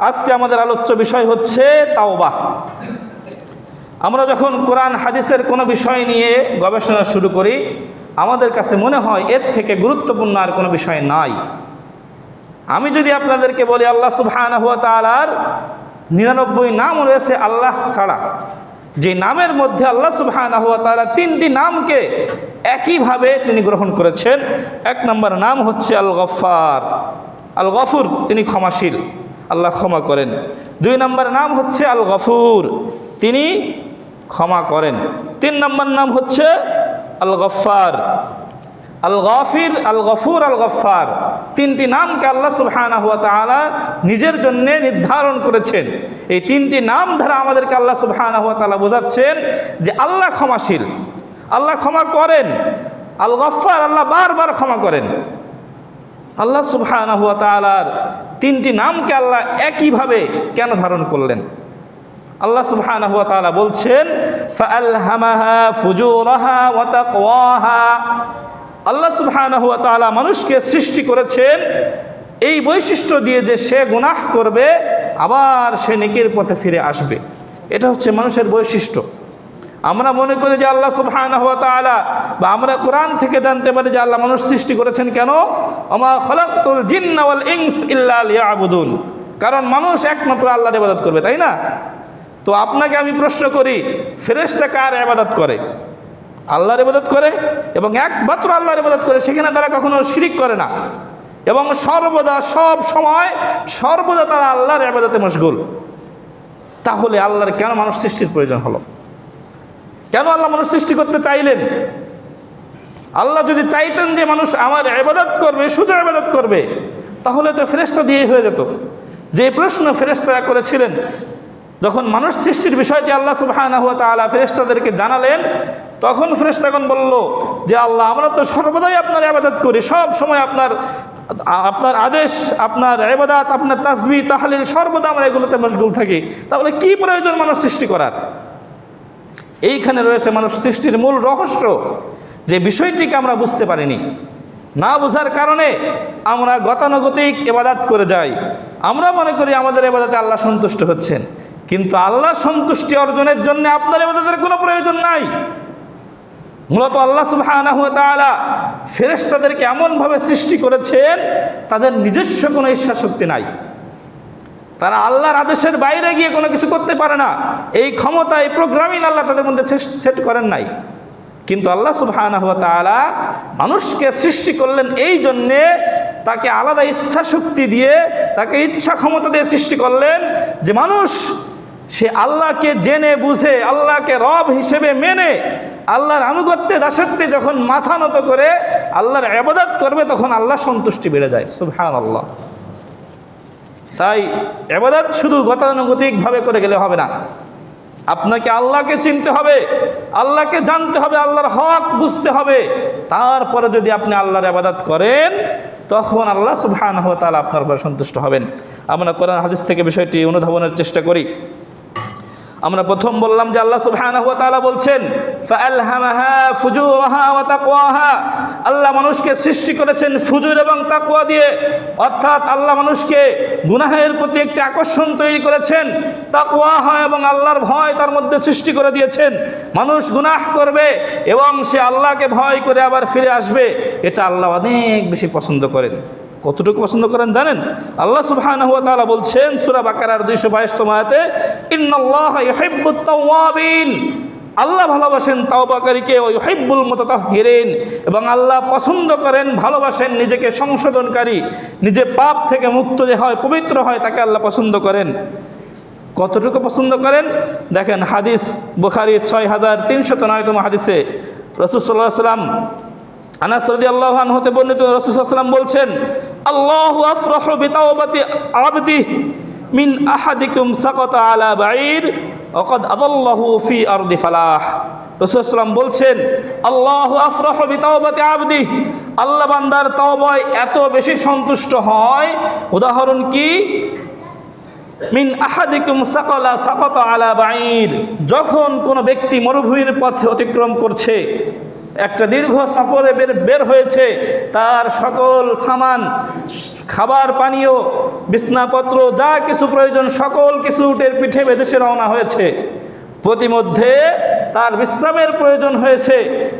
আজকে আমাদের আলোচ্য বিষয় হচ্ছে তাওবা। আমরা যখন কোরআন হাদিসের কোনো বিষয় নিয়ে গবেষণা শুরু করি, আমাদের কাছে মনে হয় এর থেকে গুরুত্বপূর্ণ আর কোনো বিষয় নাই। আমি যদি আপনাদেরকে বলি আল্লাহ সুবহানাহু ওয়া তাআলার 99 নাম রয়েছে আল্লাহ ছাড়া, যে নামের মধ্যে আল্লাহ সুবহানাহু ওয়া তাআলা 3টি নামকে একইভাবে তিনি গ্রহণ করেছেন। 1 নম্বর নাম হচ্ছে আল গফফার, আল গফুর, তিনি ক্ষমাশীল, আল্লাহ ক্ষমা করেন। 2 নম্বর নাম হচ্ছে আল গফুর, তিনি ক্ষমা করেন। 3 নম্বর নাম হচ্ছে আল গফফার, আল গফির, আল গফুর, আল গফফার। 3টি নামকে আল্লাহ সুবহানাহু ওয়া তাআলা নিজের জন্যে নির্ধারণ করেছেন। এই 3টি নাম দ্বারা আমাদেরকে আল্লাহ সুবহানাহু ওয়া তাআলা বোঝাচ্ছেন যে আল্লাহ ক্ষমাশীল, আল্লাহ ক্ষমা করেন। আল গফফার, আল্লাহ বারবার ক্ষমা করেন। আল্লাহ সুবহানাহু ওয়া তাআলার 3টি নামকে আল্লাহ একইভাবে কেন ধারণ করলেন? আল্লাহ সুবহানাহু ওয়া তাআলা বলছেন ফাআলহামাহা ফুজুরাহা ওয়া তাকওয়াহা। আল্লাহ সুবহানাহু ওয়া তাআলা মানুষকে সৃষ্টি করেছেন এই বৈশিষ্ট্য দিয়ে যে সে গুনাহ করবে আবার সে নেকির পথে ফিরে আসবে। এটা হচ্ছে মানুষের বৈশিষ্ট্য। আমরা মনে করি যে আল্লাহ সুবহানাহু ওয়া তাআলা, বা আমরা কোরআন থেকে জানতে পারি যে আল্লাহ মানুষ সৃষ্টি করেছেন কেন? ওমা খালাকতুল জিন্না ওয়াল ইনস ইল্লা লিয়াবুদুন, কারণ মানুষ একমাত্র আল্লাহর ইবাদত করবে, তাই না? তো আপনাকে আমি প্রশ্ন করি, ফেরেশতা কার ইবাদত করে? আল্লাহর ইবাদত করে, এবং একমাত্র আল্লাহর ইবাদত করে, সেখানে তারা কখনো শিরিক করে না, এবং সর্বদা সব সময় সর্বদা তারা আল্লাহর ইবাদতে মশগুল। তাহলে আল্লাহর কেন মানুষ সৃষ্টির প্রয়োজন হলো? কেন আল্লাহ মানুষ সৃষ্টি করতে চাইলেন? আল্লাহ যদি চাইতেন যে মানুষ আমার ইবাদত করবে, শুধু ইবাদত করবে, তাহলে তো ফেরেশতা দিয়ে হয়ে যেত। যে প্রশ্ন ফেরেশতারা করেছিলেন যখন মানুষ সৃষ্টির বিষয়টি আল্লাহ সুবহানাহু ওয়া তাআলা ফেরেশতাদেরকে জানালেন, তখন ফেরেশতাগণ বলল যে আল্লাহ, আমরা তো সর্বদাই আপনার ইবাদত করি, সব সময় আপনার আদেশ, আপনার ইবাদত, আপনার তাসবিহ তাহলিল, সর্বদা আমরা এগুলোতে মশগুল থাকি, তাহলে কি প্রয়োজন মানুষ সৃষ্টি করার? এইখানে রয়েছে মানুষ সৃষ্টির মূল রহস্য, যে বিষয়টিকে আমরা বুঝতে পারিনি। না বোঝার কারণে আমরা গতানুগতিক ইবাদত করে যাই। আমরা মনে করি আমাদের ইবাদতে আল্লাহ সন্তুষ্ট হচ্ছেন, কিন্তু আল্লাহ সন্তুষ্টি অর্জনের জন্য আপনার ইবাদতের কোনো প্রয়োজন নাই। মূলত আল্লাহ সুবহানাহু ওয়া তাআলা ফেরেশতাদেরকে এমনভাবে সৃষ্টি করেছেন, তাদের নিজস্ব কোনো ইচ্ছা শক্তি নাই, তারা আল্লাহর আদেশের বাইরে গিয়ে কোনো কিছু করতে পারে না। এই ক্ষমতা, এই প্রোগ্রামিং আল্লাহ তাদের মধ্যে সেট করেন নাই। কিন্তু আল্লাহ সুবহানাহু ওয়া তাআলা মানুষকে সৃষ্টি করলেন এই জন্যে, তাকে আলাদা ইচ্ছা শক্তি দিয়ে, তাকে ইচ্ছা ক্ষমতা দিয়ে সৃষ্টি করলেন, যে মানুষ সে আল্লাহকে জেনে বুঝে, আল্লাহকে রব হিসেবে মেনে, আল্লাহর আনুগত্যে দাসত্বে যখন মাথা নত করে আল্লাহর ইবাদত করবে, তখন আল্লাহ সন্তুষ্টি বেড়ে যায়। সুবহানাল্লাহ। তাই ইবাদত শুধু গতানুগতিকভাবে করে গেলে হবে না, আপনাকে আল্লাহকে চিনতে হবে, আল্লাহকে জানতে হবে, আল্লাহর হক বুঝতে হবে। তারপরে যদি আপনি আল্লাহর ইবাদত করেন, তখন আল্লাহ সুবহানাহু ওয়া তাআলা আপনার উপর সন্তুষ্ট হবেন। আমরা কোরআন হাদিস থেকে বিষয়টি অনুধাবনের চেষ্টা করি। আমরা প্রথম বললাম যে আল্লাহ সুবহানাহু ওয়া তাআলা বলছেন ফাআলহামাহা ফুজুরাহা ওয়া তাকওয়াহা। আল্লাহ মানুষকে সৃষ্টি করেছেন ফুজুর এবং তাকওয়া দিয়ে, অর্থাৎ আল্লাহ মানুষকে গুনাহের প্রতি একটি আকর্ষণ তৈরি করেছেন। তাকওয়াহা এবং আল্লাহর ভয় তার মধ্যে সৃষ্টি করে দিয়েছেন। মানুষ গুনাহ করবে এবং সে আল্লাহকে ভয় করে আবার ফিরে আসবে, এটা আল্লাহ অনেক বেশি পছন্দ করেন। কতটুকু পছন্দ করেন জানেন? আল্লাহ সুবহানাহু ওয়া তাআলা বলছেন সূরা বাকারার 222 আয়াতে, ইন্নাল্লাহা ইউহিব্বুত তাওয়াবিন। আল্লাহ ভালোবাসেন তাওবাকারীকে, ওয়া ইউহিব্বুল মুতাতাহহিরিন, এবং আল্লাহ পছন্দ করেন, ভালোবাসেন নিজেকে সংশোধনকারী, নিজে পাপ থেকে মুক্ত যে হয়, পবিত্র হয়, তাকে আল্লাহ পছন্দ করেন। কতটুকু পছন্দ করেন দেখেন, হাদিস বুখারী 6309 হাদিসে রাসূল সাল্লাল্লাহু আলাইহি ওয়াসাল্লাম, আনাস রাদিয়াল্লাহু আনহু হতে বর্ণিত, রাসূল সাল্লাল্লাহু আলাইহি ওয়াসাল্লাম বলছেন, আল্লাহু আফরাহু বিতাওবাতি আবদি মিন আহাদিকুম সাকাতা আলা বাঈর ওয়া ক্বাদ আদাল্লাহু ফি আরদি ফালাহ। রাসূল সাল্লাল্লাহু আলাইহি ওয়াসাল্লাম বলছেন, আল্লাহু আফরাহু বিতাওবাতি আবদি, আল্লাহ বান্দার তওবায় এত বেশি সন্তুষ্ট হয়। উদাহরণ কি? মিন আহাদিকুম সাকাতা আলা বাঈর, যখন কোনো ব্যক্তি মরুভূমির পথে অতিক্রম করছে, একটা দীর্ঘ সফরে বের হয়েছে, তার সকল সামান, খাবার পানীয় বিছনাপত্র যা কিছু প্রয়োজন সকল কিছু উটের পিঠে বেঁধে সে রওনা হয়েছে। প্রতিমধ্যে তার বিশ্রামের প্রয়োজন হয়েছে,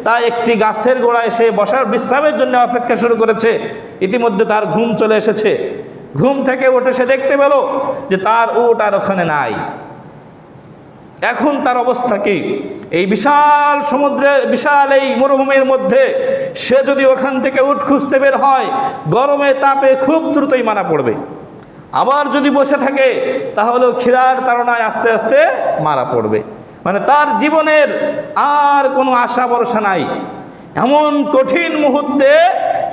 তাই একটি গাছের গোড়ায় সে বসার বিশ্রামের জন্য অপেক্ষা শুরু করেছে। ইতিমধ্যে তার ঘুম চলে এসেছে। ঘুম থেকে উঠে সে দেখতে পেল যে তার উট আর ওখানে নাই। এখন তার অবস্থা কি? এই বিশাল সমুদ্রের, বিশাল এই মরুভূমির মধ্যে সে যদি ওখান থেকে উট খুঁজতে বের হয়, গরমে তাপে খুব দ্রুতই মারা পড়বে। আবার যদি বসে থাকে তাহলেও ক্ষীরার তাড়নায় আস্তে আস্তে মারা পড়বে। মানে তার জীবনের আর কোনো আশা ভরসা নাই। এমন কঠিন মুহূর্তে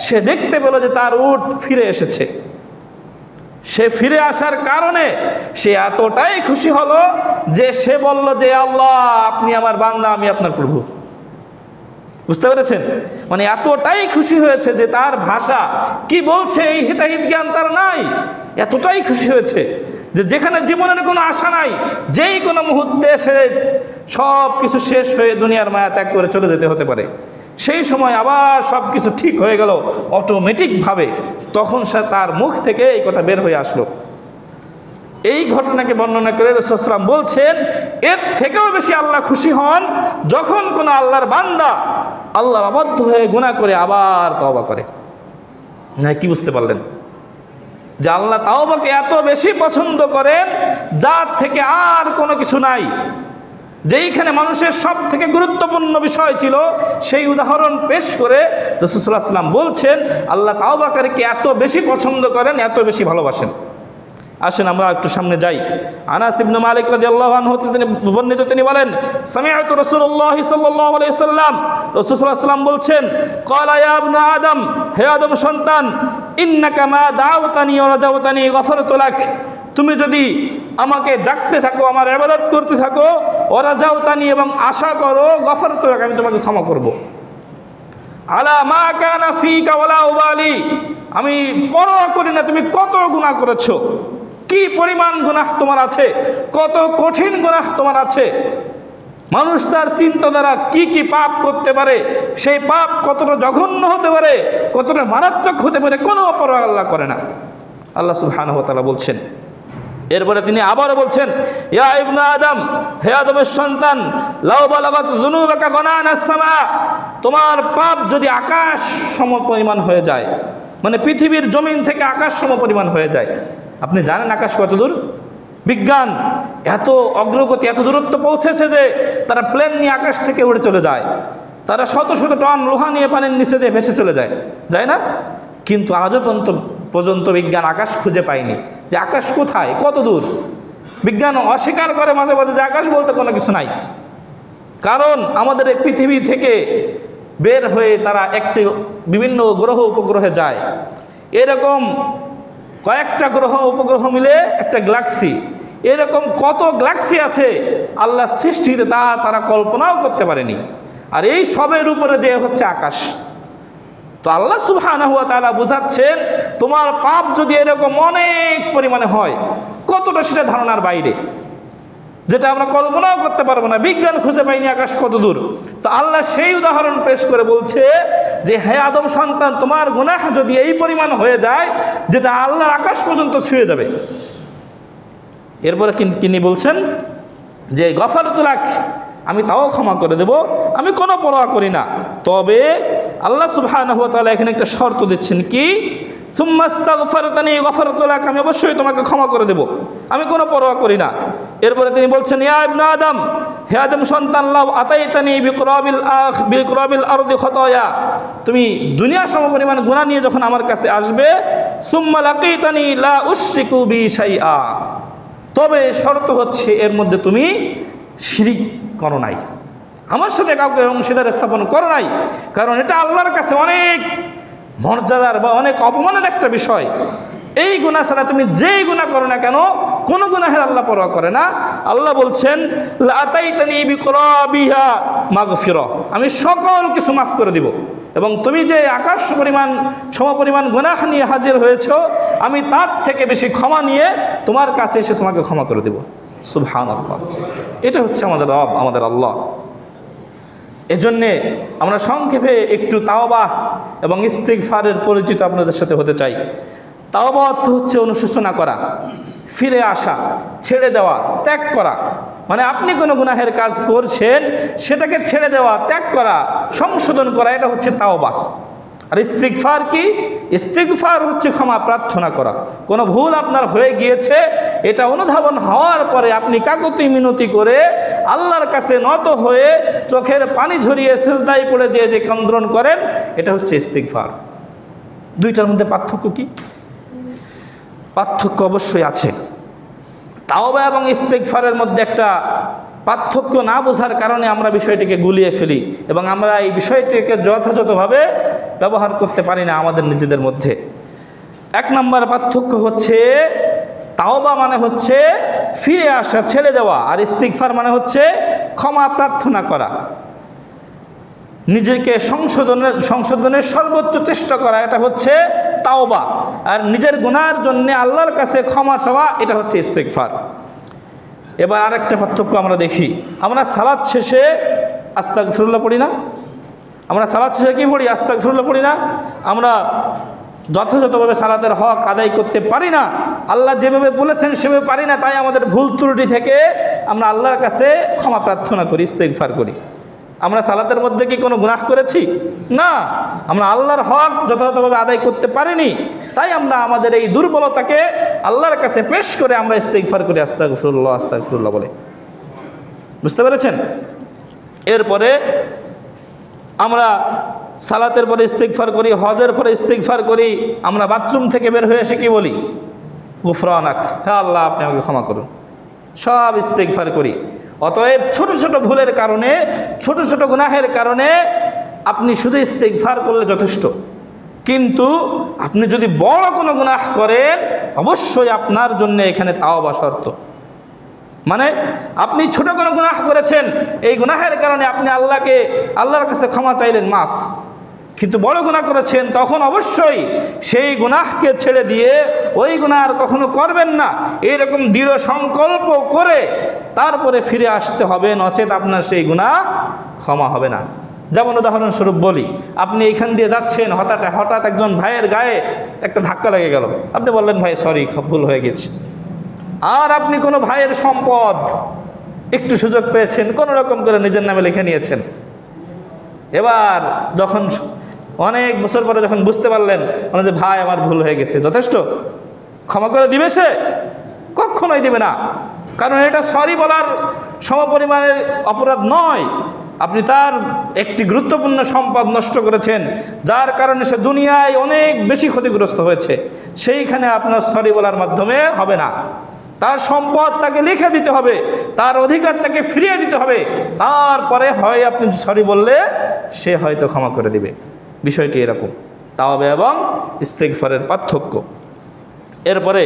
সে দেখতে পেল যে তার উট ফিরে এসেছে। সে ফিরে আসার কারণে সে এতটাই খুশি হলো যে সে বলল যে আল্লাহ, আপনি আমার বান্দা, আমি আপনার প্রভু। বুঝতে পেরেছেন? মানে এতটাই খুশি হয়েছে যে তার ভাষা কি বলছে এই হিতাহিত জ্ঞান তার নাই। এতটাই খুশি হয়েছে যে যেখানে জীবনের কোনো আশা নাই, যেই কোনো মুহূর্তে সে সব কিছু শেষ হয়ে দুনিয়ার মায়া ত্যাগ করে চলে যেতে হতে পারে। সেই সময় আবার সব কিছু ঠিক হয়ে গেল অটোমেটিকভাবে। তখন সে তার মুখ থেকে এই কথা বের হয়ে আসলো। এই ঘটনাকে বর্ণনা করে রাসূল সাল্লাল্লাহু আলাইহি ওয়াসাল্লাম বলছেন, এর থেকেও বেশি আল্লাহ খুশি হন যখন কোনো আল্লাহর বান্দা আল্লাহর আবদ্ধ হয়ে গুনাহ করে আবার তওবা করে। না, কি বুঝতে পারলেন? যে আল্লাহ তাওবাকে এত বেশি পছন্দ করেন যার থেকে আর কোনো কিছু নাই। যেইখানে মানুষের সব থেকে গুরুত্বপূর্ণ বিষয় ছিল সেই উদাহরণ পেশ করে রাসূল সাল্লাল্লাহু আলাইহি ওয়াসাল্লাম বলছেন আল্লাহ তাওবাকারীকে এত বেশি পছন্দ করেন, এত বেশি ভালোবাসেন। আসেন আমরা একটু সামনে যাই। আনাস ইবনে মালিক রাদিয়াল্লাহু আনহু তিনি বর্ণিত, তিনি বলেন সামিআতু রাসূলুল্লাহ সাল্লাল্লাহু আলাইহি ওয়াসাল্লাম, রাসূল সাল্লাল্লাহু আলাইহি ওয়াসাল্লাম বলছেন, ক্বালা ইয়া ইবনে আদম, হে আদম সন্তান, ইন্নাকা মা দাওতানি ওয়া রাজাওতানি গফারতু লাক, তুমি যদি আমাকে ডাকতে থাকো, আমার ইবাদত করতে থাকো, ওয়া রাজাওতানি এবং আশা করো, গফারতু লাক, আমি তোমাকে ক্ষমা করব। আলা মা কানা ফিকা ওয়ালা উবালি, আমি পরোয়া করি না তুমি কত গুনাহ করেছো, কি পরিমাণ গুনাহ তোমার আছে, কত কঠিন গুনাহ তোমার আছে। মানুষ তার চিন্তা দ্বারা কি কি পাপ করতে পারে, সেই পাপ কতটা জঘন্য হতে পারে, কতটা মারাত্মক হতে পারে, কোনো পরোয়া আল্লাহ করে না। আল্লাহ সুবহানাহু ওয়া তাআলা বলছেন। এরপরে তিনি আবারও বলছেন, ইয়া ইবনে আদম, হে আদমের সন্তান, লাউ বালাগাত যুনুবাকা গনানাস সামা, তোমার পাপ যদি আকাশ সম পরিমাণ হয়ে যায়, মানে পৃথিবীর জমিন থেকে আকাশ সম পরিমাণ হয়ে যায়। আপনি জানেন আকাশ কত দূর? বিজ্ঞান এত অগ্রগতি, এত দূরত্ব পৌঁছেছে যে তারা প্লেন নিয়ে আকাশ থেকে উড়ে চলে যায়। তারা শত শত টন লোহা নিয়ে পানির নিচে দিয়ে ভেসে চলে যায় না? কিন্তু আজও পর্যন্ত বিজ্ঞান আকাশ খুঁজে পায়নি যে আকাশ কোথায়, কত দূর। বিজ্ঞান অস্বীকার করে মাঝে মাঝে যে আকাশ বলতে কোনো কিছু নাই। কারণ আমাদের এই পৃথিবী থেকে বের হয়ে তারা একটি বিভিন্ন গ্রহ উপগ্রহে যায়। এরকম কয়েকটা গ্রহ উপগ্রহ মিলে একটা গ্যালাক্সি, এরকম কত গ্যালাক্সি আছে আল্লাহ সৃষ্টিতে তা তারা কল্পনাও করতে পারেনি। আর এই সবের উপরে যে হচ্ছে আকাশ। তো আল্লাহ সুবহানাহু ওয়া তাআলা বোঝাচ্ছেন, তোমার পাপ যদি এরকম অনেক পরিমাণে হয়, কতটা সেটা ধারণার বাইরে, যেটা আমরা কল্পনাও করতে পারবো না। বিজ্ঞান খুঁজে পাইনি আকাশ কত দূর। তো আল্লাহ সেই উদাহরণ পেশ করে বলছে যে হে আদম সন্তান, তোমার গুনাহ যদি এই পরিমাণ হয়ে যায় যেটা আল্লাহর আকাশ পর্যন্ত ছুঁয়ে যাবে। এরপরে তিনি বলছেন যে গফারতু লাক, আমি তাও ক্ষমা করে দেব, আমি কোনো পরোয়া করি না। তবে আল্লাহ সুবহানাহু ওয়া তাআলা এখানে একটা শর্ত দিচ্ছেন, কি? সুম্মাস্তাগফারতানি গফারতু লাক, আমি অবশ্যই তোমাকে ক্ষমা করে দেব, আমি কোনো পরোয়া করি না। এরপরে তিনি বলছেন, ইয়া ইবনে আদম, হে আদম সন্তান, লাউ আতাইতানি বিকরাবিল আরদি খতায়া, তুমি দুনিয়া সমপরিমাণ গুনাহ নিয়ে যখন আমার কাছে আসবে, সুম্মা লাকিতানি লা উশরিকু বি শাইআ, তবে শর্ত হচ্ছে এর মধ্যে তুমি শিরিক করো নাই, আমার সাথে কাউকে অংশীদার স্থাপন করো নাই। কারণ এটা আল্লাহর কাছে অনেক মর্যাদার বা অনেক অপমানের একটা বিষয়। এই গুনাহ ছাড়া তুমি যেই গুনাহ করো না কেন, কোনো গুনাহের আল্লাহ পরোয়া করে না। আল্লাহ বলছেন, লা আতাইতানি বিকরাবিহা মাগফিরা, আমি সকল কিছু মাফ করে দিব, এবং তুমি যে আকাশ সমপরিমাণ গুনাহ নিয়ে হাজির হয়েছ, আমি তার থেকে বেশি ক্ষমা নিয়ে তোমার কাছে এসে তোমাকে ক্ষমা করে দেব। সুবহানাল্লাহ। এটা হচ্ছে আমাদের রব, আমাদের আল্লাহ। এজন্যে আমরা সংক্ষেপে একটু তাওবাহ এবং ইস্তিগফারের পরিচিত আপনাদের সাথে হতে চাই। তাওবা অর্থ হচ্ছে অনুশোচনা করা, ফিরে আসা, ছেড়ে দেওয়া, ত্যাগ করা। মানে আপনি কোনো গুনাহের কাজ করছেন, সেটাকে ছেড়ে দেওয়া, ত্যাগ করা, সংশোধন করা, এটা হচ্ছে তাওবা। আর ইস্তিগফার কি? ইস্তিগফার হচ্ছে ক্ষমা প্রার্থনা করা। কোনো ভুল আপনার হয়ে গিয়েছে, এটা অনুধাবন হওয়ার পরে আপনি কাকুতি মিনতি করে আল্লাহর কাছে নত হয়ে চোখের পানি ঝরিয়ে সিজদায় পড়ে যে ক্রন্দন করেন, এটা হচ্ছে ইস্তিগফার। দুইটার মধ্যে পার্থক্য কি? পার্থক্য অবশ্যই আছে। তাওবা এবং ইস্তিগফারের মধ্যে একটা পার্থক্য না বোঝার কারণে আমরা বিষয়টিকে গুলিয়ে ফেলি এবং আমরা এই বিষয়টিকে যথাযথভাবে ব্যবহার করতে পারি না আমাদের নিজেদের মধ্যে। এক নম্বর পার্থক্য হচ্ছে, তাওবা মানে হচ্ছে ফিরে আসা, ছেড়ে দেওয়া, আর ইস্তিগফার মানে হচ্ছে ক্ষমা প্রার্থনা করা, নিজেকে সংশোধনের সর্বোচ্চ চেষ্টা করা, এটা হচ্ছে তাওবা। আর নিজের গুনার জন্য আল্লাহর কাছে ক্ষমা চাওয়া, এটা হচ্ছে ইস্তিগফার। এবার আরেকটা পার্থক্য আমরা দেখি, আমরা সালাত শেষে আস্তাগফিরুল্লাহ পড়ি না? আমরা সালাত শেষে কি পড়ি? আস্তাগফিরুল্লাহ পড়ি না? আমরা যথাযথভাবে সালাতের হক আদায় করতে পারি না, আল্লাহ যেভাবে বলেছেন সেভাবে পারি না, তাই আমাদের ভুল ত্রুটি থেকে আমরা আল্লাহর কাছে ক্ষমা প্রার্থনা করি, ইস্তিগফার করি। আমরা সালাতের মধ্যে কি কোনো গুনাহ করেছি? না, আমরা আল্লাহর হক যথাযথভাবে আদায় করতে পারিনি, তাই আমরা আমাদের এই দুর্বলতাকে আল্লাহর কাছে পেশ করে আমরা ইস্তিগফার করি, আস্তাগফিরুল্লাহ আস্তাগফিরুল্লাহ বলে। বুঝতে পেরেছেন? এরপরে আমরা সালাতের পরে ইস্তিগফার করি, হজের পরে ইস্তিগফার করি, আমরা বাথরুম থেকে বের হয়ে এসে কি বলি? গুফরানাক, হ্যাঁ আল্লাহ আপনি আমাকে ক্ষমা করুন, সব ইস্তিগফার করি। অতএব ছোট ছোট ভুলের কারণে, ছোট ছোট গুনাহের কারণে আপনি শুধু ইস্তিগফার করলে যথেষ্ট, কিন্তু আপনি যদি বড় কোনো গুনাহ করেন, অবশ্যই আপনার জন্য এখানে তাওবা শর্ত। মানে আপনি ছোট কোনো গুনাহ করেছেন, এই গুনাহের কারণে আপনি আল্লাহর কাছে ক্ষমা চাইলেন, মাফ। কিন্তু বড় গুনাহ করেছেন, তখন অবশ্যই সেই গুনাহকে ছেড়ে দিয়ে ওই গুনাহ আর কখনো করবেন না, এইরকম দৃঢ় সংকল্প করে তারপরে ফিরে আসতে হবে, নচেত আপনার সেই গুনাহ ক্ষমা হবে না। যেমন উদাহরণস্বরূপ বলি, আপনি এইখান দিয়ে যাচ্ছেন, হঠাৎ একজন ভাইয়ের গায়ে একটা ধাক্কা লেগে গেল, আপনি বললেন ভাই সরি, ভুল হয়ে গেছে। আর আপনি কোনো ভাইয়ের সম্পদ একটু সুযোগ পেয়েছেন, কোনো রকম করে নিজের নামে লিখে নিয়েছেন। এবার যখন অনেক বছর পরে যখন বুঝতে পারলেন যে ভাই আমার ভুল হয়ে গেছে, যথেষ্ট? ক্ষমা করে দিবে সে? কখনোই দিবে না, কারণ এটা সরি বলার সমপরিমাণের অপরাধ নয়। আপনি তার একটি গুরুত্বপূর্ণ সম্পদ নষ্ট করেছেন, যার কারণে সে দুনিয়ায় অনেক বেশি ক্ষতিগ্রস্ত হয়েছে, সেইখানে আপনার সরি বলার মাধ্যমে হবে না। তার সম্পদ তাকে লিখে দিতে হবে, তার অধিকার তাকে ফিরিয়ে দিতে হবে, তারপরে হয় আপনি সরি বললে সে হয়তো ক্ষমা করে দিবে। বিষয়টি এরকম, তাওবা এবং ইস্তিগফারের পার্থক্য। এরপরে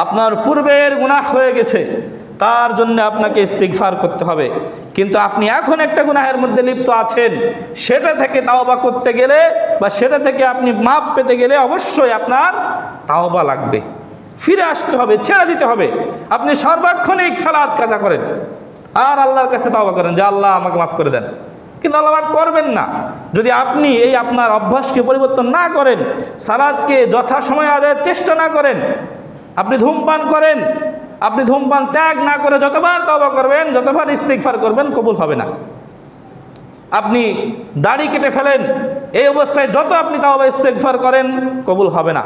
আপনার পূর্বের গুনাহ হয়ে গেছে, তার জন্য আপনাকে ইস্তিগফার করতে হবে, কিন্তু আপনি এখন একটা গুনাহের মধ্যে লিপ্ত আছেন, সেটা থেকে তাওবা করতে গেলে বা সেটা থেকে আপনি মাপ পেতে গেলে অবশ্যই আপনার তাওবা লাগবে, ফিরে আসতে হবে, ছেড়ে দিতে হবে। আপনি সর্বক্ষণিক সালাত কাজা করেন আর আল্লাহর কাছে তাওবা করেন যে আল্লাহ আমাকে মাফ করে দেন, কিন্তু আল্লাহ মাফ করবেন না যদি আপনি এই আপনার অভ্যাসকে পরিবর্তন না করেন, সালাতকে যথাসময়ে আদায়ের চেষ্টা না করেন। আপনি ধূমপান করেন, আপনি ধূমপান ত্যাগ না করে যতবার তাওবা করবেন, যতবার ইস্তিগফার করবেন, কবুল হবে না। আপনি দাড়ি কেটে ফেলেন, এই অবস্থায় যত আপনি তাওবা ইস্তিগফার করেন, কবুল হবে না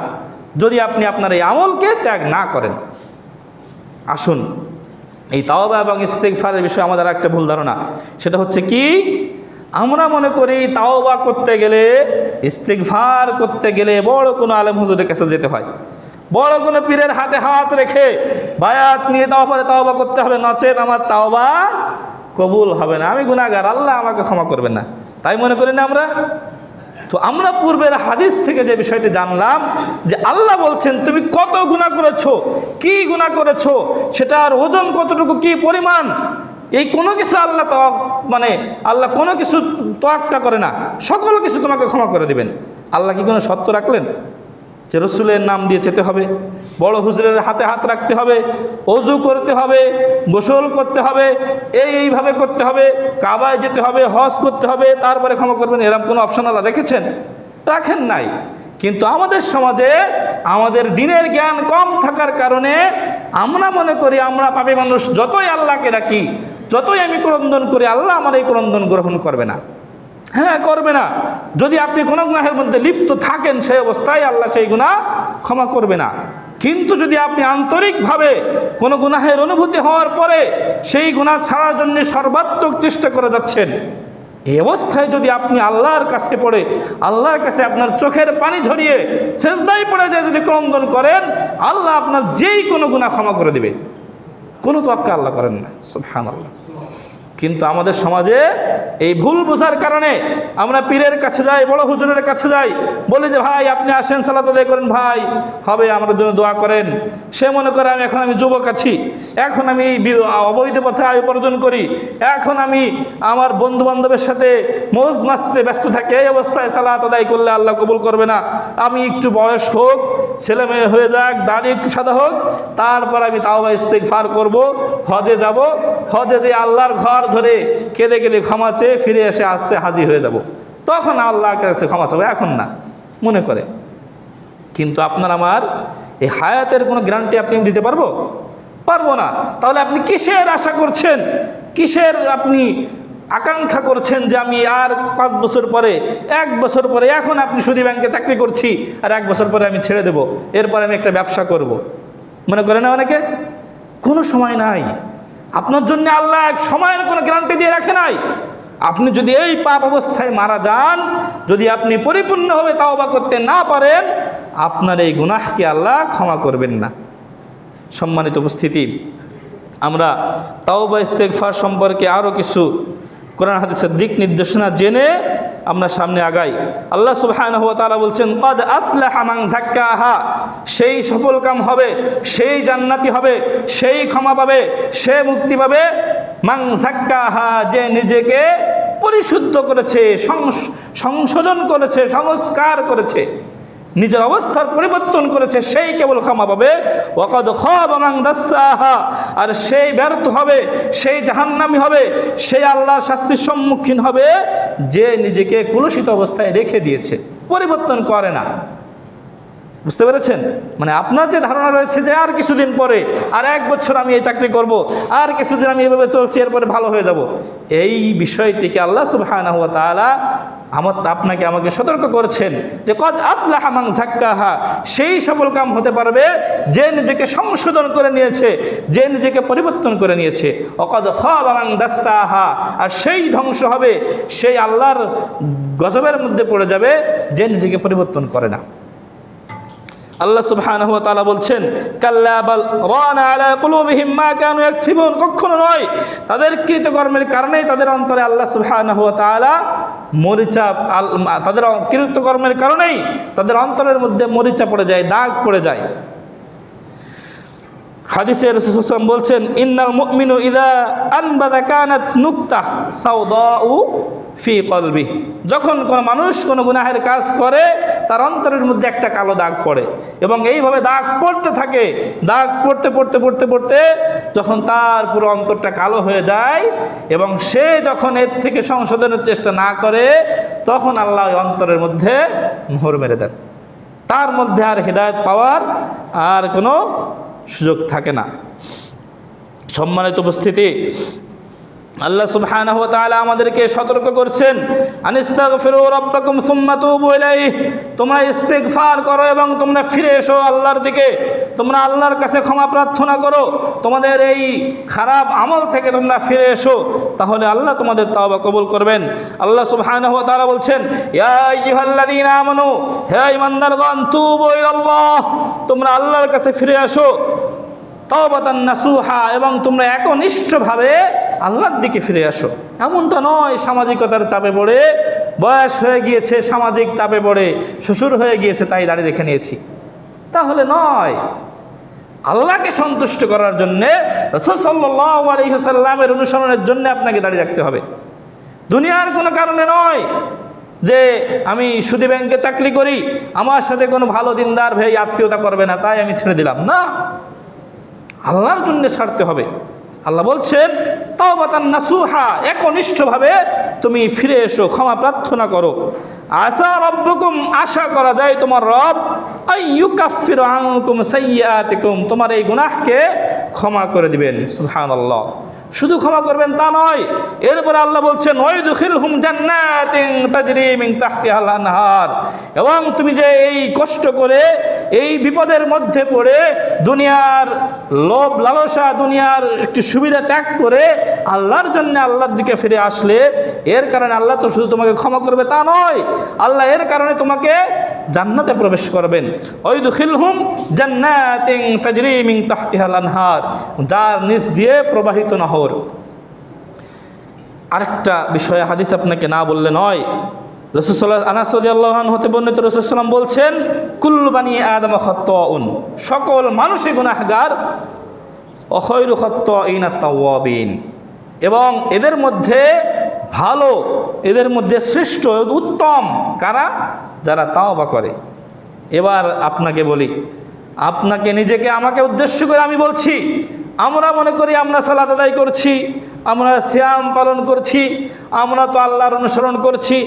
যদি আপনি আপনার এই আমলকে ত্যাগ না করেন। আসুন, এই তাওবা এবং ইস্তিগফারের বিষয়ে আমাদের একটা ভুল ধারণা, সেটা হচ্ছে কি, আমরা মনে করি তাওবা করতে গেলে, ইস্তিগফার করতে গেলে বড় কোনো আলেম হুজুরের কাছে যেতে হয়, বড় কোনো পীরের হাতে হাত রেখে বায়াত নিয়ে তারপরে তাওবা করতে হবে, নচেত আমার তাওবা কবুল হবে না, আমি গুনাহগার, আল্লাহ আমাকে ক্ষমা করবেন না। তাই মনে করি না আমরা? তো আমরা পূর্বের হাদিস থেকে যে বিষয়টি জানলাম যে আল্লাহ বলছেন তুমি কত গুনাহ করেছো, কি গুনাহ করেছো, সেটার ওজন কতটুকু, কি পরিমাণ, এই কোনো কিছু আল্লাহ কোনো কিছু তোয়াক্কা করে না, সকল কিছু তোমাকে ক্ষমা করে দিবেন। আল্লাহ কি কোনো শর্ত রাখলেন যে রসুলের নাম দিয়ে যেতে হবে, বড় হুজুরের হাতে হাত রাখতে হবে, অজু করতে হবে, গোসল করতে হবে, এইভাবে করতে হবে, কাবায় যেতে হবে, হজ করতে হবে, তারপরে ক্ষমা করবেন, এরকম কোনো অপশন আল্লাহ রেখেছেন? রাখেন নাই। কিন্তু আমাদের সমাজে আমাদের দিনের জ্ঞান কম থাকার কারণে আমরা মনে করি আমরা পাপী মানুষ, যতই আল্লাহকে ডাকি, যতই আমি ক্রন্দন করি, আল্লাহ আমার এই ক্রন্দন গ্রহণ করবে না। হ্যাঁ, করবে না। যদি আপনি কোনো গুনাহের মধ্যে লিপ্ত থাকেন, সেই অবস্থায় আল্লাহ সেই গুনাহ ক্ষমা করবে না। কিন্তু যদি আপনি আন্তরিকভাবে কোনো গুনাহের অনুভূতি হওয়ার পরে সেই গুনাহ ছাড়ার জন্য সর্বাত্মক চেষ্টা করে যাচ্ছেন, এই অবস্থায় যদি আপনি আল্লাহর কাছে পড়ে, আল্লাহর কাছে আপনার চোখের পানি ঝরিয়ে সেজদায় পড়ে যায় যদি ক্রন্দন করেন, আল্লাহ আপনার যেই কোনো গুনাহ ক্ষমা করে দেবে। কোনো তোয়াক্কা আল্লাহ করেন না, সুবহানাল্লাহ। কিন্তু আমাদের সমাজে এই ভুল বোঝার কারণে আমরা পীরের কাছে যাই, বড় হুজুরের কাছে যাই, বলি যে ভাই আপনি আসেন সালাত আদায় করেন, ভাই হবে আমাদের জন্য দোয়া করেন। সে মনে করে এখন আমি যুবক আছি, এখন আমি অবৈধ পথে আয় উপার্জন করি, এখন আমি আমার বন্ধু বান্ধবের সাথে মৌজ মাস্তিতে ব্যস্ত থাকি, এই অবস্থায় সালাত আদায় করলে আল্লাহ কবুল করবে না। আমি একটু বয়স হোক, ছেলে মেয়ে হয়ে যাক, দাড়ি একটু সাদা হোক, তারপর আমি তাওবা ইস্তিগফার করব, হজে যাব, হজে যে আল্লাহর ঘর ধরে কেঁদে কেঁদে ক্ষমা চেয়ে ফিরে এসে আসতে হাজির হয়ে যাব, তখন আল্লাহর কাছে ক্ষমা চাবো, এখন না মনে করে। কিন্তু আপনার আমার এই হায়াতের কোনো গ্যারান্টি আপনি দিতে পারবো না। তাহলে আপনি কিসের আশা করছেন, কিসের আপনি আকাঙ্ক্ষা করছেন যে আমি আর 5 বছর পরে, 1 বছর পরে, এখন আপনি সুদী ব্যাংকে চাকরি করছি আর 1 বছর পরে আমি ছেড়ে দেব, এরপরে আমি একটা ব্যবসা করব, মনে করে না অনেকে? কোনো সময় নাই আপনার জন্য। আল্লাহ এক সময়ের কোনো গ্যারান্টি দিয়ে রাখে নাই। আপনি যদি এই পাপ অবস্থায় মারা যান, যদি আপনি পরিপূর্ণভাবে তাওবা করতে না পারেন, আপনার এই গুনাহকে আল্লাহ ক্ষমা করবেন না। সম্মানিত উপস্থিতি, আমরা তাওবা ইস্তেগফার সম্পর্কে আরও কিছু কোরআন হাদিসের দিক নির্দেশনা জেনে আমরা সামনে আগাই। আল্লাহ সুবহানাহু ওয়া তাআলা বলছেন, ক্বাদ আফলাহা মান যাক্কাহা, সেই সফল কাম হবে, সেই জান্নাতি হবে, সেই ক্ষমা পাবে, সে মুক্তি পাবে, মান যাক্কাহা, যে নিজেকে পরিশুদ্ধ করেছে, সংশোধন করেছে, সংস্কার করেছে, নিজের অবস্থার পরিবর্তন করেছে, সেই কেবল ক্ষমা পাবে। ওয়াকাদ খাবা মান দাসসাহা, আর সেই ব্যর্থ হবে, সেই জাহান্নামী হবে, সেই আল্লাহর শাস্তির সম্মুখীন হবে যে নিজেকে কলুষিত অবস্থায় রেখে দিয়েছে, পরিবর্তন করে না। বুঝতে পেরেছেন? মানে আপনার যে ধারণা রয়েছে যে আর কিছুদিন পরে, আর 1 বছর আমি এই চাকরি করব, আর কিছুদিন আমি এভাবে চলছি, এরপরে ভালো হয়ে যাব, এই বিষয়টিকে আল্লাহ সুবহানাহু ওয়া তাআলা আপনাকে আমাকে সতর্ক করছেন যে ক্বাদ আফলাহা মান যাক্কাহা, সেই সফল কাম হতে পারবে যে নিজেকে সংশোধন করে নিয়েছে, যে নিজেকে পরিবর্তন করে নিয়েছে। ওয়াকাদ খাবা মান দাসসাহা, আর সেই ধ্বংস হবে, সেই আল্লাহর গজবের মধ্যে পড়ে যাবে যে নিজেকে পরিবর্তন করে না। আল্লাহ সুবহানাহু ওয়া তাআলা বলছেন, কাল্লা বাল রানা আলা কুলুবিহিম মা কানু ইয়াকসিবুন, কখনো নয়, তাদের কৃতকর্মের কারণেই তাদের অন্তরে আল্লাহ সুবহানাহু ওয়া তাআলা মরিচা, তাদের কৃতকর্মের কারণেই তাদের অন্তরের মধ্যে মরিচা পড়ে যায়, দাগ পড়ে যায়। হাদিসে রাসূল সাল্লাল্লাহু আলাইহি ওয়াসাল্লাম বলছেন, ইন্নাল মুমিনু ইযা আনবাদা কানাত নুকতা সাওদাউ ফি কলবি, যখন কোনো মানুষ কোনো গুনাহের কাজ করে তার অন্তরের মধ্যে একটা কালো দাগ পড়ে, এবং এইভাবে দাগ পড়তে থাকে, দাগ পড়তে পড়তে পড়তে পড়তে যখন তার পুরো অন্তরটা কালো হয়ে যায় এবং সে যখন এর থেকে সংশোধনের চেষ্টা না করে, তখন আল্লাহ ওই অন্তরের মধ্যে মোহর মেরে দেন, তার মধ্যে আর হিদায়াত পাওয়ার আর কোনো সুযোগ থাকে না। সম্মানিত উপস্থিতি, আল্লাহ সুবহানাহু ওয়া তাআলা আমাদেরকে সতর্ক করছেন, আনিস্তাগফিরু রাব্বাকুম সুম্মা তুবু ইলাইহি, তোমরা ইস্তিগফার করো এবং তোমরা ফিরে এসো আল্লাহর দিকে, তোমরা আল্লাহর কাছে ক্ষমা প্রার্থনা করো, তোমাদের এই খারাপ আমল থেকে তোমরা ফিরে এসো, তাহলে আল্লাহ তোমাদের তাওবা কবুল করবেন। আল্লাহ সুবহানাহু ওয়া তাআলা বলছেন, ইয়া আইয়ুহাল্লাযীনা আমানু, হে ঈমানদারগণ, তুবু ইলাল্লাহ, তোমরা আল্লাহর কাছে ফিরে আসো, তাওবাতান নাসুহা, এবং তোমরা একনিষ্ঠভাবে আল্লাহর দিকে ফিরে আসো। এমনটা নয় সামাজিকতার চাপে পড়ে, বয়স হয়ে গিয়েছে সামাজিক চাপে পড়ে, শ্বশুর হয়ে গিয়েছে তাই দাড়ি রেখে নিয়েছি, তাহলে নয়। আল্লাহকে সন্তুষ্ট করার জন্যে, রাসূল সাল্লাল্লাহু আলাইহি ওয়াসাল্লামের অনুসরণের জন্য আপনাকে দাড়ি রাখতে হবে, দুনিয়ার কোনো কারণে নয় যে আমি সুদী ব্যাংকে চাকরি করি, আমার সাথে কোনো ভালো দিনদার ভাই আত্মীয়তা করবে না তাই আমি ছেড়ে দিলাম, না, আল্লাহর জন্য ছাড়তে হবে। আল্লাহ বলছেন, তাওবাতান নাসুহা, একনিষ্ঠভাবে তুমি ফিরে এসো, ক্ষমা প্রার্থনা করো। আসা রব্বুকুম, আশা করা যায় তোমার রব আইয়ুকাফিরু আনকুম সাইয়্যাতিকুম, তোমার এই গুনাহকে ক্ষমা করে দিবেন। সুবহানাল্লাহ। শুধু ক্ষমা করবেন তা নয়, এরপরে আল্লাহ বলছেন ওয়াইদখিলহুম জান্নাতিন তাজরি মিন তাহতিহাল আনহার, এবং তুমি যে এই কষ্ট করে এই বিপদের মধ্যে পড়ে দুনিয়ার লোভ লালসা, দুনিয়ার একটি সুবিধা ত্যাগ করে আল্লাহর জন্য আল্লাহর দিকে ফিরে আসলে, এর কারণে আল্লাহ তো শুধু তোমাকে ক্ষমা করবে তা নয়, আল্লাহ এর কারণে তোমাকে জান্নাতে প্রবেশ করবেন। ওয়াইদখিলহুম জান্নাতিন তাজরি মিন তাহতিহাল আনহার, যার নিচ দিয়ে প্রবাহিত নহর। আরেকটা বিষয়ে হাদিস আপনাকে না বললে নয়। রাসূলুল্লাহ আনাস রাদিয়াল্লাহু আনহু হতে বর্ণিত, রাসূল সাল্লাল্লাহু আলাইহি ওয়াসাল্লাম বলছেন কুল্লু বানি আদম খাত্তাউন, সকল মানুষই গুনাহগার, ওয়া খায়রু খাত্তাইনা তাওয়াবিন, এবং এদের মধ্যে ভালো, এদের মধ্যে শ্রেষ্ঠ উত্তম কারা? যারা তাওবা করে। এবার আপনাকে বলি, আপনাকে নিজেকে আমাকে উদ্দেশ্য করে আমি বলছি, আমরা মনে করি আমরা সালাত আদায় করছি, আমরা সিয়াম পালন করছি, আমরা তো আল্লাহর অনুসরণ করছি,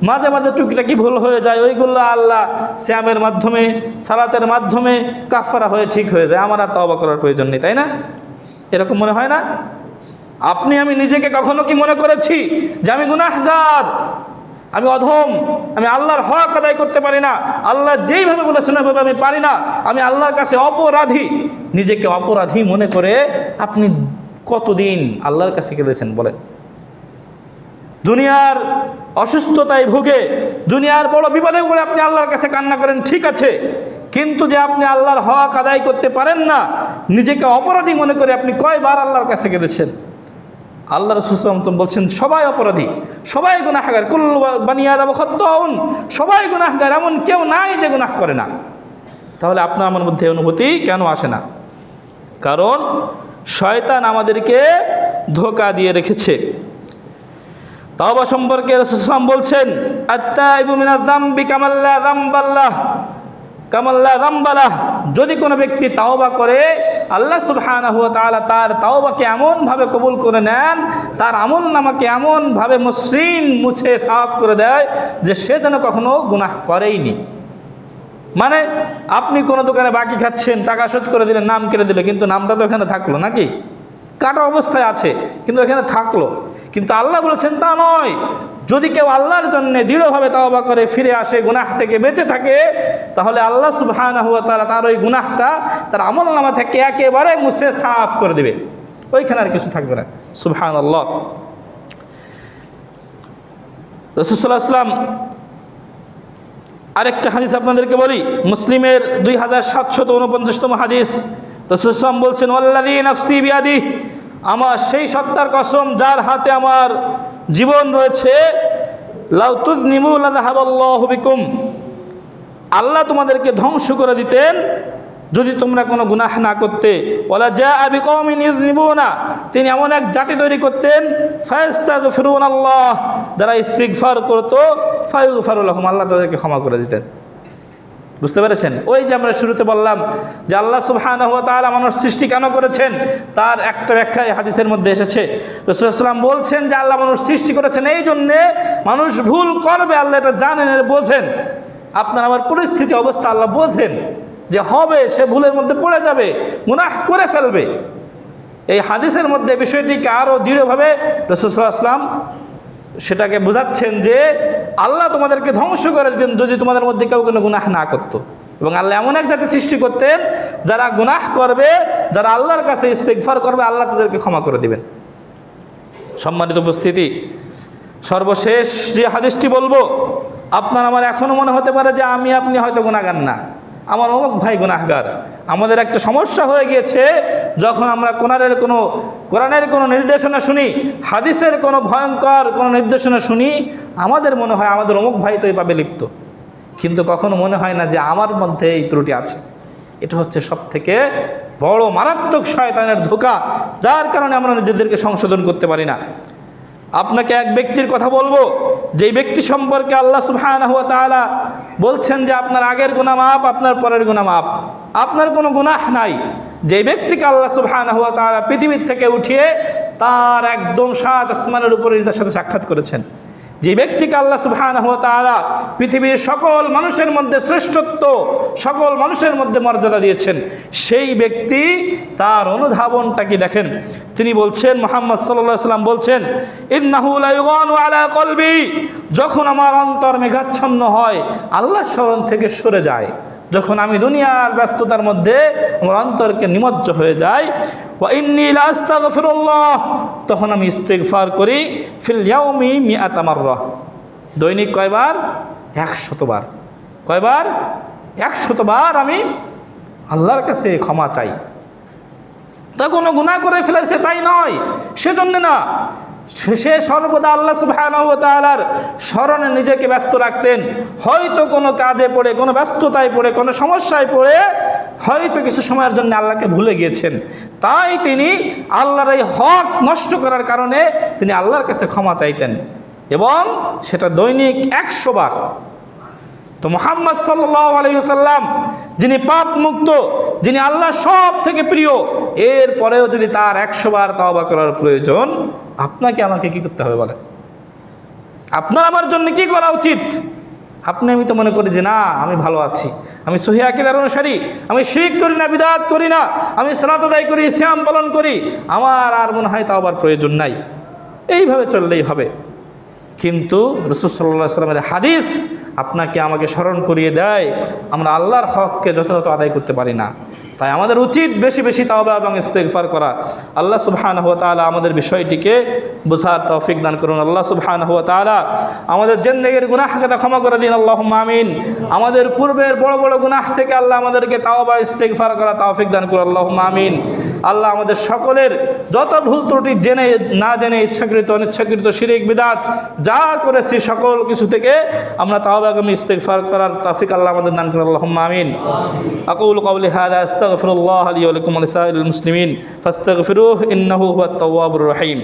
মাঝে মাঝে টুকিটাকি ভুল হয়ে যায়, ওইগুলো আল্লাহ সিয়ামের মাধ্যমে সালাতের মাধ্যমে কাফারা হয়ে ঠিক হয়ে যায়, আমার আর তওবা করার প্রয়োজন নেই, তাই না? এরকম মনে হয় না? আপনি আমি নিজেকে কখনো কি মনে করেছি যে আমি গুনাহগার, আমি অধম, আমি আল্লাহর হক আদায় করতে পারি না, আল্লাহ যেইভাবে বলেছেন ওইভাবে আমি পারি না, আমি আল্লাহর কাছে অপরাধী? নিজেকে অপরাধী মনে করে আপনি কতদিন আল্লাহর কাছে গেলেছেন বলেন? দুনিয়ার অসুস্থতায় ভুগে, দুনিয়ার বড় বিপদে পড়ে আপনি আল্লাহর কাছে কান্না করেন, ঠিক আছে, কিন্তু যে আপনি আল্লাহর হক আদায় করতে পারেন না, নিজেকে অপরাধী মনে করে আপনি কয়বার আল্লাহর কাছে গেলেছেন? আল্লাহ রাসূল সাল্লাল্লাহু আলাইহি ওয়াসাল্লাম বলছেন সবাই অপরাধী, সবাই গুনাহগার, কুল্লু বানি আদম খাত্তাউন, সবাই গুনাহগার, এমন কেউ নাই যে গুনাহ করে না। তাহলে আপনার আমার মধ্যে অনুভূতি কেন আসে না? কারণ শয়তান আমাদেরকে ধোঁকা দিয়ে রেখেছে। তাওবা সম্পর্কে রাসূল সাল্লাল্লাহু আলাইহি ওয়াসাল্লাম বলছেন আত-তাইবু মিনাজ যামবি কামাল্লা যামবাল্লাহ কামাল্লা যামবালাহ, যদি কোনো ব্যক্তি তাওবা করে আল্লাহ সুবহানাহু ওয়া তাআলা তার তাওবাকে এমনভাবে কবুল করে নেন, তার আমলনামাকে এমনভাবে মসৃণ মুছে সাফ করে দেয় যে সে যেন কখনো গুনাহ করেইনি। মানে আপনি কোনো দোকানে বাকি খাচ্ছেন, টাকা শোধ করে দিলেন, নাম কেটে দিল, কিন্তু নামটা তো এখানে থাকলো নাকি? কাটা অবস্থায় আছে কিন্তু এখানে থাকলো। কিন্তু আল্লাহ বলেছেন তা নয়, যদি কেউ আল্লাহর জন্য দৃঢ়ভাবে তাওবা করে ফিরে আসে, গুনাহ থেকে বেঁচে থাকে, তাহলে আল্লাহ সুবহানাহু ওয়া তাআলা তার ওই গুনাহটা তার আমলনামা থেকে একেবারে মুছে সাফ করে দেবে, ওইখানে আর কিছু থাকবে না। সুবহানাল্লাহ। রাসূল সাল্লাল্লাহু আলাইহি ওয়াসাল্লাম আরেকটা হাদিস আপনাদেরকে বলি, মুসলিমের 2749তম হাদিস। রাসূল সাল্লাল্লাহু আলাইহি ওয়াসাল্লাম বলছেন ওয়াল্লাযী নাফসি বিয়াদিহি, আমার সেই সত্তার কসম যার হাতে আমার জীবন রয়েছে, লাউ তুযনিবু লাযাহাবাল্লাহু বিকুম, আল্লাহ তোমাদেরকে ধ্বংস করে দিতেন যদি তোমরা কোনো গুনাহ না করতে। ওয়ালা জাআ বিকওমিন ইযনিবুনা, তিনি এমন এক জাতি তৈরি করতেন, ফায়াস্তাগফিরুনাল্লাহ, যারা ইস্তিগফার করতো, ফায়ুগফারু লাহুম, আল্লাহ তাদেরকে ক্ষমা করে দিতেন। বুঝতে পেরেছেন? ওই যে আমরা শুরুতে বললাম যে আল্লাহ সুবহানাহু ওয়া তাআলা মানুষ সৃষ্টি কেন করেছেন, তার একটা ব্যাখ্যা এই হাদিসের মধ্যে এসেছে। রাসূল সাল্লাল্লাহু আলাইহি ওয়াসাল্লাম বলছেন যে আল্লাহ মানুষ সৃষ্টি করেছেন এই জন্যে, মানুষ ভুল করবে, আল্লাহ এটা জানেন, বোঝেন, আপনার আমার পরিস্থিতি অবস্থা আল্লাহ বোঝেন যে হবে, সে ভুলের মধ্যে পড়ে যাবে, গুনাহ করে ফেলবে। এই হাদিসের মধ্যে বিষয়টিকে আরও দৃঢ়ভাবে রাসূল সাল্লাল্লাহু আলাইহি ওয়াসাল্লাম সেটাকে বোঝাচ্ছেন যে আল্লাহ তোমাদেরকে ধ্বংস করে দিতেন যদি তোমাদের মধ্যে কেউ কোনো গুনাহ না করতো, এবং আল্লাহ এমন এক জাতি সৃষ্টি করতেন যারা গুনাহ করবে, যারা আল্লাহর কাছে ইস্তিগফার করবে, আল্লাহ তাদেরকে ক্ষমা করে দিবেন। সম্মানিত উপস্থিতি, সর্বশেষ যে হাদিসটি বলবো, আপনার আমার এখনও মনে হতে পারে যে আমি আপনি হয়তো গুনাহগার না, আমার অমুক ভাই গুনাহগার। আমাদের একটা সমস্যা হয়ে গিয়েছে, যখন আমরা কোরআনের কোনো নির্দেশনা শুনি, হাদিসের কোনো ভয়ঙ্কর কোনো নির্দেশনা শুনি, আমাদের মনে হয় আমাদের অমুক ভাই তো এই পাবে লিপ্ত, কিন্তু কখনো মনে হয় না যে আমার মধ্যে এই ত্রুটি আছে। এটা হচ্ছে সবথেকে বড় মারাত্মক শয়তানের ধোঁকা, যার কারণে আমরা নিজেদেরকে সংশোধন করতে পারি না। আপনাকে এক ব্যক্তির কথা বলবো, যেই ব্যক্তি সম্পর্কে আল্লাহ সুবহানাহু ওয়া তাআলা বলছেন যে আপনার আগের গুনাহ মাফ, আপনার পরের গুনাহ মাফ, আপনার কোনো গুনাহ নাই। যেই ব্যক্তিকে আল্লাহ সুবহানাহু ওয়া তাআলা পৃথিবীর থেকে উঠিয়ে তার একদম 7 আসমানের উপরে তার সাথে সাক্ষাৎ করেছেন, যে ব্যক্তিকে আল্লাহ সুবহানাহু ওয়া তাআলা পৃথিবীর সকল মানুষের মধ্যে শ্রেষ্ঠত্ব, সকল মানুষের মধ্যে মর্যাদা দিয়েছেন, সেই ব্যক্তি তার অনুধাবনটা কি দেখেন। তিনি বলছেন, মুহাম্মদ সাল্লাল্লাহু আলাইহি ওয়াসাল্লাম বলছেন, ইন্নাহু লা ইউগানু আলা কলবি, যখন আমার অন্তর মেঘাচ্ছন্ন হয়, আল্লাহ স্মরণ থেকে সরে যায়, যখন আমি দুনিয়ার ব্যস্ততার মধ্যে আমার অন্তরকে নিমজ্জ হয়ে যায়, ওয়া ইন্নী লা আস্তাগফিরুল্লাহ, তখন আমি ইস্তিগফার করি, ফিল ইয়াউমি মিআতা মাররা, দৈনিক কয়বার? 100 বার। কয়বার? 100 বার আমি আল্লাহর কাছে ক্ষমা চাই। তা কোনো গুনাহ করে ফেলেছে তাই নয়, সেজন্য না, সে সর্বদা আল্লাহ সুবহানাহু ওয়া তাআলার স্মরণে নিজেকে ব্যস্ত রাখতেন। হয়তো কোনো কাজে পড়ে, কোনো ব্যস্ততায় পড়ে, কোনো সমস্যায় পড়ে হয়তো কিছু সময়ের জন্য আল্লাহকে ভুলে গিয়েছেন, তাই তিনি আল্লাহর এই হক নষ্ট করার কারণে তিনি আল্লাহর কাছে ক্ষমা চাইতেন, এবং সেটা দৈনিক 100 বার। তো মুহাম্মদ সাল্লাল্লাহু আলাইহি ওয়াসাল্লাম, যিনি পাপ মুক্ত, যিনি আল্লাহ সব থেকে প্রিয়, এর পরেও যদি তার 100 বার তাওবা করার প্রয়োজন, আপনাকে আমাকে কি করতে হবে বলেন? আপনার আমার জন্য কি করা উচিত? আপনি আমি তো মনে করি যে না, আমি ভালো আছি, আমি সহিহ আকীদার অনুসারী, আমি শিরক করি না, বিদআত করি না, আমি সালাত আদায় করি, সিয়াম পালন করি, আমার আর মনে হয় তাওবার প্রয়োজন নাই, এইভাবে চললেই হবে। কিন্তু রাসূল সাল্লাল্লাহু আলাইহি ওয়াসাল্লামের হাদিস আপনাকে আমাকে স্মরণ করিয়ে দেয় আমরা আল্লাহর হককে যথাযথ আদায় করতে পারি না। তাই আমাদের উচিত বেশি বেশি তাওবা এবং ইস্তিগফার করা। আল্লাহ সুবহানাহু ওয়া তাআলা আমাদের বিষয়টিকে বোঝার তৌফিক দান করুন। আল্লাহ সুবহানাহু ওয়া তাআলা আমাদের জিন্দেগীর গুনাহকে ক্ষমা করে দিন, আল্লাহুম্মা আমিন। আমাদের পূর্বের বড় বড় গুনাহ থেকে আল্লাহ আমাদেরকে তাওবা ইস্তিগফার করা তৌফিক দান করুন, আল্লাহুম্মা আমিন। আল্লাহ আমাদের সকলের যত ভুল ত্রুটি জেনে না জেনে, ইচ্ছাকৃত অনিচ্ছাকৃত, শিরক বিদআত যা করেছি সকল কিছু থেকে আমরা তাওবা এবং ইস্তিগফার করার তৌফিক আল্লাহ আমাদের দান করুন, আল্লাহুম্মা আমিন। আকুলু কাওলি হাযা আস্তাগফিরুল্লাহ লি ওয়া লাকুম ওয়া লিসাইরিল মুসলিমিন ফাস্তাগফিরুহু ইন্নাহু হুয়াত তাওয়াবুর রহিম।